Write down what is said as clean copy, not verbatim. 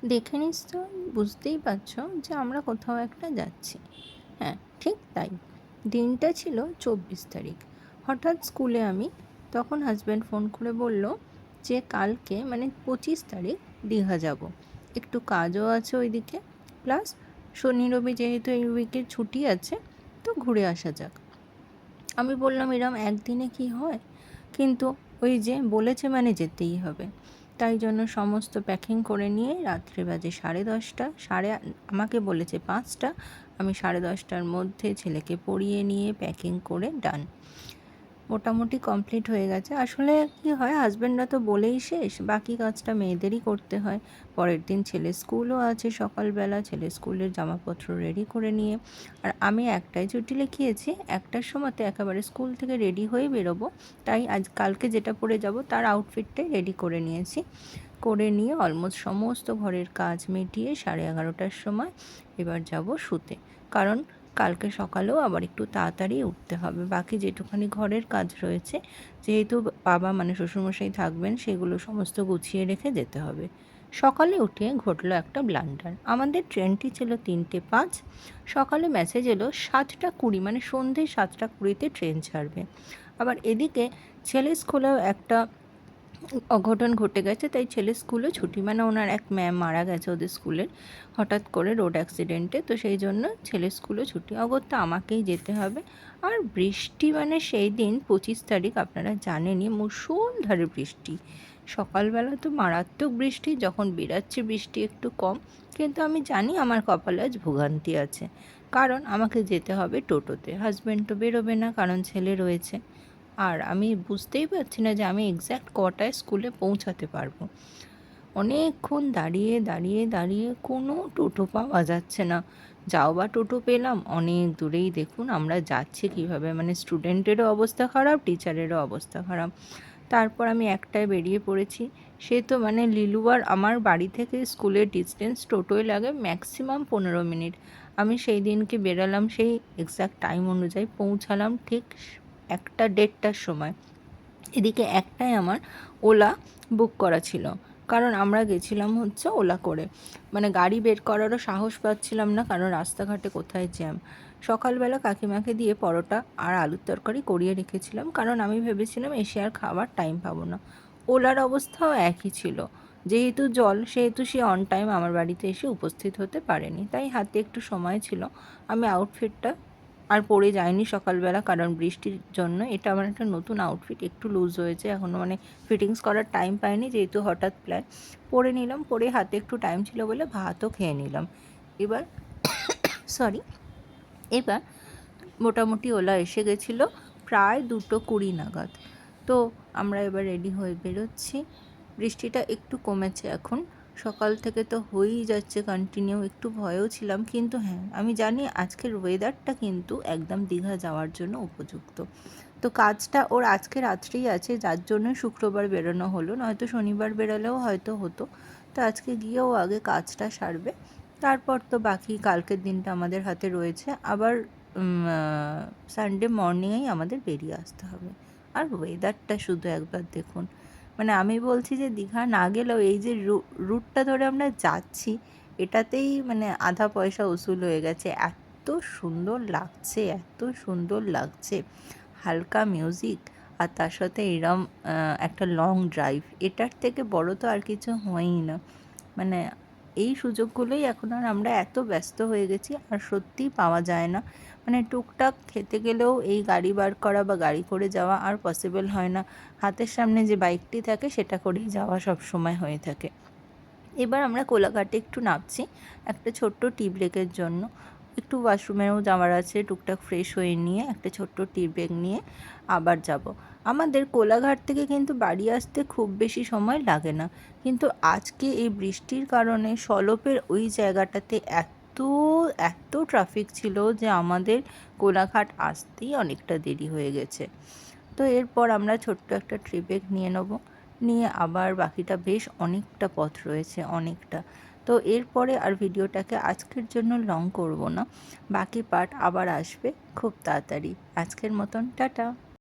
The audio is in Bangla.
দেখে নিশ্চয় বুঝতেই পারছ যে আমরা কোথাও একটা যাচ্ছি। হ্যাঁ, ঠিক তাই। দিনটা ছিল 24 তারিখ। হঠাৎ স্কুলে আমি, তখন হাজব্যান্ড ফোন করে বলল যে কালকে মানে 25 তারিখ দীঘা যাব। একটু কাজও আছে ওইদিকে, প্লাস শনি রবি যেহেতু এই উইকের ছুটি আছে, তো ঘুরে আসা যাক। আমি বললাম এরম একদিনে কি হয়, কিন্তু ওই যে বলেছে মানে যেতেই হবে। তাই জন্য সমস্ত প্যাকিং করে নিয়ে রাত্রে বাজে 10:30, আমাকে বলেছে 5টা, আমি 10:30টার মধ্যে ছেলেকে পড়িয়ে নিয়ে প্যাকিং করে ডান। মোটামুটি কমপ্লিট হয়ে গেছে। আসলে কি হয়, হাজব্যান্ডরা তো বলেই শেষ, বাকি কাজটা মেয়েদেরই করতে হয়। পরের দিন ছেলের স্কুলও আছে সকালবেলা, ছেলের স্কুলের জামাপত্র রেডি করে নিয়ে, আর আমি একটাই ছুটি লিখিয়েছি, 1টার সময়তে একেবারে স্কুল থেকে রেডি হয়ে বেরোবো। তাই কালকে যেটা পরে যাব তার আউটফিটটাই রেডি করে নিয়েছি। করে নিয়ে অলমোস্ট সমস্ত ঘরের কাজ মিটিয়ে 11:30টার সময় এবার যাব শুতে। কারণ কালকে সকালেও আবার একটু তাড়াতাড়ি উঠতে হবে। বাকি যেটুখানি ঘরের কাজ রয়েছে, যেহেতু বাবা মানে শ্বশুরমশাই থাকবেন, সেগুলো সমস্ত গুছিয়ে রেখে যেতে হবে। সকালে উঠে ঘটলো একটা ব্লান্ডার। আমাদের ট্রেনটি ছিল 3টে 5। সকালে মেসেজ এলো 7টা 20, মানে সন্ধে 7টা 20-তে ট্রেন ছাড়বে। আবার এদিকে ছেলের স্কুলেও একটা অঘটন ঘটে গেছে, তাই ছেলের স্কুলে ছুটি, মানে ওনার এক ম্যাম মারা গেছে ওদের স্কুলের হঠাৎ করে রোড অ্যাক্সিডেন্টে, তো সেই জন্য ছেলের স্কুলে ছুটি। অগত্যা আমাকেই যেতে হবে। আর বৃষ্টি, মানে সেই দিন 25 তারিখ আপনারা জানেনই, মুষলধারে বৃষ্টি। সকালবেলা তো মারাত্মক বৃষ্টি, যখন বেরাচ্ছি বৃষ্টি একটু কম, কিন্তু আমি জানি আমার কপালে আজ ভোগান্তি আছে, কারণ আমাকে যেতে হবে টোটোতে। হাজব্যান্ড তো বেরোবে না, কারণ ছেলে রয়েছে। আর আমি বুঝতেই পারছি না যে আমি এক্স্যাক্ট কটায় স্কুলে পৌঁছাতে পারবো। অনেকক্ষণ দাঁড়িয়ে দাঁড়িয়ে দাঁড়িয়ে কোনো টোটো পাওয়া যাচ্ছে না। যাও বা টোটো পেলাম অনেক দূরেই, দেখুন আমরা যাচ্ছি কীভাবে, মানে স্টুডেন্টেরও অবস্থা খারাপ, টিচারেরও অবস্থা খারাপ। তারপর আমি একটায় বেরিয়ে পড়েছি। সে তো মানে লিলুয়ার আমার বাড়ি থেকে স্কুলের ডিস্টেন্স টোটোয় লাগে ম্যাক্সিমাম 15 মিনিট। আমি সেই দিনকে বেরালাম সেই এক্স্যাক্ট টাইম অনুযায়ী, পৌঁছালাম ঠিক 1টা 1:30টার সময়। এদিকে একটাই আমার ওলা বুক করা ছিল, কারণ আমরা গেছিলাম হচ্ছে ওলা করে, মানে গাড়ি বের করারও সাহস পাচ্ছিলাম না, কারণ রাস্তাঘাটে কোথায় জ্যাম। সকালবেলা কাকিমাকে দিয়ে পরোটা আর আলুর তরকারি করিয়ে রেখেছিলাম, কারণ আমি ভেবেছিলাম এসে আর খাবার টাইম পাবো না। ওলার অবস্থাও একই ছিল, যেহেতু জল সেহেতু সে অন টাইম আমার বাড়িতে এসে উপস্থিত হতে পারেনি, তাই হাতে একটু সময় ছিল। আমি আউটফিটটা আর পরে যাইনি সকালবেলা, কারণ বৃষ্টির জন্য। এটা আমার একটা নতুন আউটফিট, একটু লুজ হয়েছে এখনও, মানে ফিটিংস করার টাইম পাইনি, যেহেতু হঠাৎ প্ল্যান। পরে নিলাম, পরে হাতে একটু টাইম ছিল বলে ভাতও খেয়ে নিলাম। এবার সরি এবার মোটামুটি ওলা এসে গেছিলো প্রায় 2:20 নাগাদ। তো আমরা এবার রেডি হয়ে বেরোচ্ছি। বৃষ্টিটা একটু কমেছে এখন, সকাল থেকে তো হয়েই যাচ্ছে কন্টিনিউ। একটু ভয়েও ছিলাম, কিন্তু হ্যাঁ আমি জানি আজকের ওয়েদারটা কিন্তু একদম দীঘা যাওয়ার জন্য উপযুক্ত। তো কাজটা ওর আজকে রাত্রেই আছে, যার জন্য শুক্রবার বেরোনো হলো, নয়তো শনিবার বেরোলেও হয়তো হতো। তো আজকে গিয়েও আগে কাজটা সারবে, তারপর তো বাকি কালকের দিনটা আমাদের হাতে রয়েছে। আবার সানডে মর্নিংয়েই আমাদের বেরিয়ে আসতে হবে। আর ওয়েদারটা শুধু একবার দেখুন, মানে আমি বলছি যে দীঘা না গেলেও এই যে রুটটা ধরে আমরা যাচ্ছি, এটাতেই মানে আধা পয়সা উসুল হয়ে গেছে। এত সুন্দর লাগছে, এত সুন্দর লাগছে, হালকা মিউজিক আর তার সাথে এরম একটা লং ড্রাইভ, এটার থেকে বড় তো আর কিছু হয়ই না। মানে এই সুযোগগুলোই এখন আর আমরা এত ব্যস্ত হয়ে গেছি আর সত্যিই পাওয়া যায় না। মানে টুকটাক খেতে গেলেও এই গাড়ি বার করা বা গাড়ি করে যাওয়া আর পসিবল হয় না। হাতের সামনে যে বাইকটি থাকে সেটা করেই যাওয়া সব সময় হয়ে থাকে। এবার আমরা কোলাঘাটে একটু নামছি একটা ছোট্ট টি ব্রেকের জন্য। একটু ওয়াশরুমেও যাওয়ার আছে, টুকটাক ফ্রেশ হয়ে নিয়ে একটা ছোট্ট টি ব্রেক নিয়ে আবার যাব। আমাদের কোলাঘাট থেকে কিন্তু বাড়ি আসতে খুব বেশি সময় লাগে না, কিন্তু আজকে এই বৃষ্টির কারণে সলপের ওই জায়গাটাতে এত এত ট্রাফিক ছিল যে আমাদের কোলাঘাট আসতেই অনেকটা দেরি হয়ে গেছে। তো এরপর আমরা ছোট্ট একটা ট্রি ব্রেক নিয়ে নেব, নিয়ে আবার বাকিটা বেশ অনেকটা পথ রয়েছে, অনেকটা। তো এরপরে আর ভিডিওটাকে আজকের জন্য লং করব না, বাকি পার্ট আবার আসবে খুব তাড়াতাড়ি। আজকের মতন টাটা।